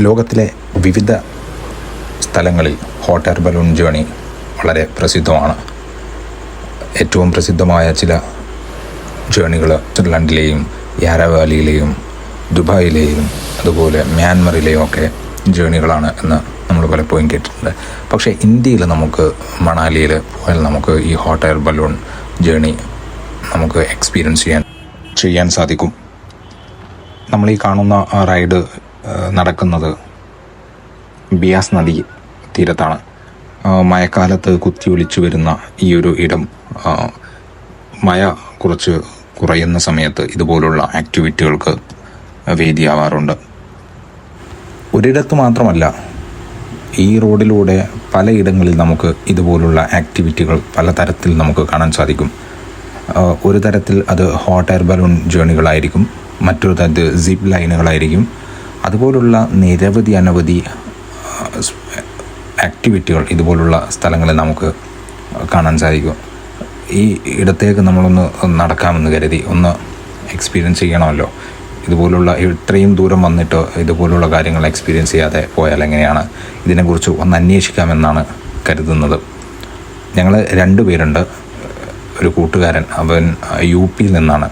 ലോകത്തിലെ വിവിധ സ്ഥലങ്ങളിൽ ഹോട്ട് എയർ ബലൂൺ ജേണി വളരെ പ്രസിദ്ധമാണ്. ഏറ്റവും പ്രസിദ്ധമായ ചില ജേണികൾ സ്വിറ്റ്സർലൻഡിലെയും യാരവാലിയിലെയും ദുബായിലെയും അതുപോലെ മ്യാൻമറിലെയും ഒക്കെ ജേണികളാണ് എന്ന് നമ്മൾ പലപ്പോഴും കേട്ടിട്ടുണ്ട്. പക്ഷേ ഇന്ത്യയിൽ നമുക്ക് മണാലിയിൽ പോയാൽ നമുക്ക് ഈ ഹോട്ട് എയർ ബലൂൺ ജേണി നമുക്ക് എക്സ്പീരിയൻസ് ചെയ്യാൻ സാധിക്കും. നമ്മൾ ഈ കാണുന്ന റൈഡ് നടക്കുന്നത് ബിയാസ് നദി തീരത്താണ്. മഴക്കാലത്ത് കുത്തിയൊലിച്ചു വരുന്ന ഈ ഒരു ഇടം മഴ കുറച്ച് കുറയുന്ന സമയത്ത് ഇതുപോലുള്ള ആക്ടിവിറ്റികൾക്ക് വേദിയാവാറുണ്ട്. ഒരിടത്ത് മാത്രമല്ല, ഈ റോഡിലൂടെ പലയിടങ്ങളിൽ നമുക്ക് ഇതുപോലുള്ള ആക്ടിവിറ്റികൾ പലതരത്തിൽ നമുക്ക് കാണാൻ സാധിക്കും. ഒരു തരത്തിൽ അത് ഹോട്ട് എയർ ബലൂൺ ജേണികളായിരിക്കും, മറ്റൊരു തരത്തിൽ സിപ്പ് ലൈനുകളായിരിക്കും. അതുപോലുള്ള അനവധി ആക്ടിവിറ്റികൾ ഇതുപോലുള്ള സ്ഥലങ്ങളിൽ നമുക്ക് കാണാൻ സാധിക്കും. ഈ ഇടത്തേക്ക് നമ്മളൊന്ന് നടക്കാമെന്ന് കരുതി ഒന്ന് എക്സ്പീരിയൻസ് ചെയ്യണമല്ലോ. ഇതുപോലുള്ള ഇത്രയും ദൂരം വന്നിട്ട് ഇതുപോലുള്ള കാര്യങ്ങൾ എക്സ്പീരിയൻസ് ചെയ്യാതെ പോയാൽ എങ്ങനെയാണ്? ഇതിനെക്കുറിച്ച് ഒന്ന് അന്വേഷിക്കാമെന്നാണ് കരുതുന്നത്. ഞങ്ങൾ 2 പേരുണ്ട്. ഒരു കൂട്ടുകാരൻ, അവൻ UP-യിൽ നിന്നാണ്.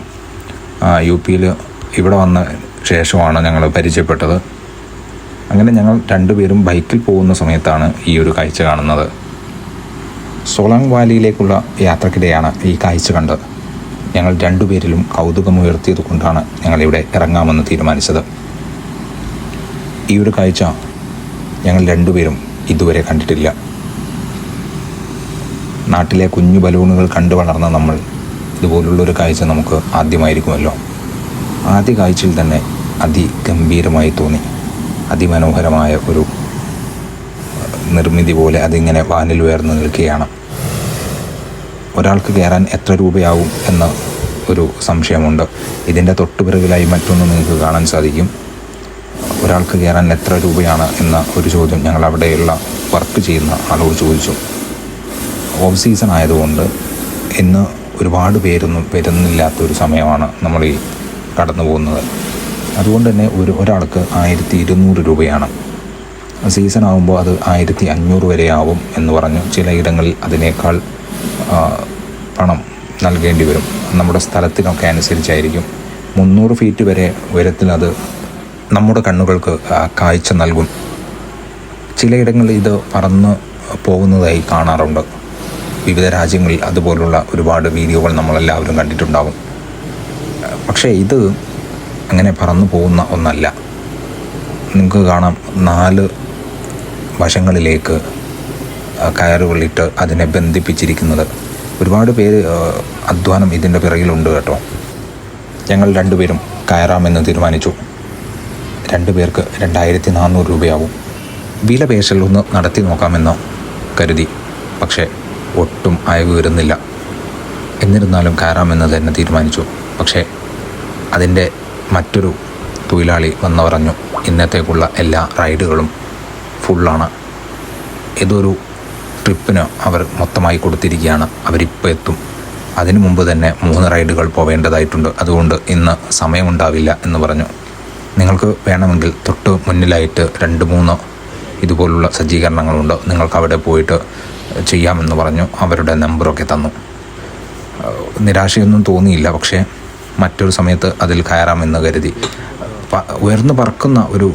UP-യിൽ ഇവിടെ വന്ന ശേഷമാണ് ഞങ്ങൾ പരിചയപ്പെട്ടത്. അങ്ങനെ ഞങ്ങൾ 2 പേരും ബൈക്കിൽ പോകുന്ന സമയത്താണ് ഈ ഒരു കാഴ്ച കാണുന്നത്. സോളാങ് വാലിയിലേക്കുള്ള യാത്രക്കിടെയാണ് ഈ കാഴ്ച കണ്ടത്. ഞങ്ങൾ 2 പേരിലും കൗതുകമുയർത്തിയത് കൊണ്ടാണ് ഞങ്ങളിവിടെ ഇറങ്ങാമെന്ന് തീരുമാനിച്ചത്. ഈ ഒരു കാഴ്ച ഞങ്ങൾ 2 പേരും ഇതുവരെ കണ്ടിട്ടില്ല. നാട്ടിലെ കുഞ്ഞു ബലൂണുകൾ കണ്ടു വളർന്ന നമ്മൾ ഇതുപോലുള്ളൊരു കാഴ്ച നമുക്ക് ആദ്യമായിരിക്കുമല്ലോ. ആദ്യ കാഴ്ചയിൽ തന്നെ അതിഗംഭീരമായി തോന്നി. അതിമനോഹരമായ ഒരു നിർമ്മിതി പോലെ അതിങ്ങനെ വാനിൽ ഉയർന്നു നിൽക്കുകയാണ്. ഒരാൾക്ക് കയറാൻ എത്ര രൂപയാവും എന്ന ഒരു സംശയമുണ്ട്. ഇതിൻ്റെ തൊട്ടുപിറകിലായി മറ്റൊന്ന് നിങ്ങൾക്ക് കാണാൻ സാധിക്കും. ഒരാൾക്ക് കയറാൻ എത്ര രൂപയാണ് എന്ന ഒരു ചോദ്യം ഞങ്ങൾ അവിടെയുള്ള വർക്ക് ചെയ്യുന്ന ആളോട് ചോദിച്ചു. ഓഫ് സീസൺ ആയതുകൊണ്ട് ഇന്ന് ഒരുപാട് പേരൊന്നും വരുന്നില്ലാത്തൊരു സമയമാണ് നമ്മൾ ഈ കടന്നു പോകുന്നത്. അതുകൊണ്ട് തന്നെ ഒരാൾക്ക് 1200 രൂപയാണ്. സീസൺ ആകുമ്പോൾ അത് 1500 വരെ ആവും എന്ന് പറഞ്ഞു. ചിലയിടങ്ങളിൽ അതിനേക്കാൾ പണം നൽകേണ്ടി വരും. നമ്മുടെ സ്ഥലത്തിനൊക്കെ അനുസരിച്ചായിരിക്കും. 300 ഫീറ്റ് വരെ ഉയരത്തിൽ അത് നമ്മുടെ കണ്ണുകൾക്ക് കാഴ്ച നൽകും. ചിലയിടങ്ങളിൽ ഇത് പറന്ന് പോകുന്നതായി കാണാറുണ്ട്. വിവിധ രാജ്യങ്ങളിൽ അതുപോലുള്ള ഒരുപാട് വീഡിയോകൾ നമ്മളെല്ലാവരും കണ്ടിട്ടുണ്ടാകും. പക്ഷേ ഇത് അങ്ങനെ പറന്നു പോകുന്ന ഒന്നല്ല. നിങ്ങൾക്ക് കാണാം 4 വശങ്ങളിലേക്ക് കയറുകളിട്ട് അതിനെ ബന്ധിപ്പിച്ചിരിക്കുന്നത്. ഒരുപാട് പേര് അധ്വാനം ഇതിൻ്റെ പിറകിലുണ്ട് കേട്ടോ. ഞങ്ങൾ 2 പേരും കയറാമെന്ന് തീരുമാനിച്ചു. 2 പേർക്ക് 2400 രൂപയാവും. വില പേശലൊന്ന് നടത്തി നോക്കാമെന്ന് കരുതി. പക്ഷേ ഒട്ടും അയവ് വരുന്നില്ല. എന്നിരുന്നാലും കയറാമെന്ന് തന്നെ തീരുമാനിച്ചു. പക്ഷേ അതിൻ്റെ മറ്റൊരു തൊഴിലാളി വന്ന് പറഞ്ഞു, ഇന്നത്തേക്കുള്ള എല്ലാ റൈഡുകളും ഫുള്ളാണ്. ഏതൊരു ട്രിപ്പിന് അവർ മൊത്തമായി കൊടുത്തിരിക്കുകയാണ്. അവരിപ്പോൾ എത്തും. അതിനു മുമ്പ് തന്നെ 3 റൈഡുകൾ പോവേണ്ടതായിട്ടുണ്ട്. അതുകൊണ്ട് ഇന്ന് സമയമുണ്ടാവില്ല എന്ന് പറഞ്ഞു. നിങ്ങൾക്ക് വേണമെങ്കിൽ തൊട്ട് മുന്നിലായിട്ട് 2-3 ഇതുപോലുള്ള സജ്ജീകരണങ്ങളുണ്ട്. നിങ്ങൾക്ക് അവിടെ പോയിട്ട് ചെയ്യാമെന്ന് പറഞ്ഞു. അവരുടെ നമ്പറൊക്കെ തന്നു. നിരാശയൊന്നും തോന്നിയില്ല. പക്ഷേ മറ്റൊരു സമയത്ത് അതിൽ കയറാമെന്ന് കരുതി. ഉയർന്നു പറക്കുന്ന ഒരു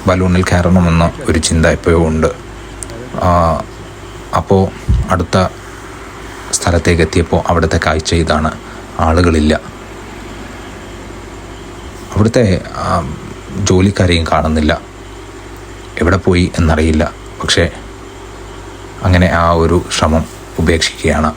ബലൂണിൽ കയറണമെന്ന ഒരു ചിന്ത എപ്പോഴും ഉണ്ട്. അപ്പോൾ അടുത്ത സ്ഥലത്തേക്ക് എത്തിയപ്പോൾ അവിടുത്തെ കാഴ്ച ഇതാണ്. ആളുകളില്ല. അവിടുത്തെ ജോലിക്കാരെയും കാണുന്നില്ല. എവിടെ പോയി എന്നറിയില്ല. പക്ഷേ അങ്ങനെ ആ ഒരു ശ്രമം ഉപേക്ഷിക്കുകയാണ്.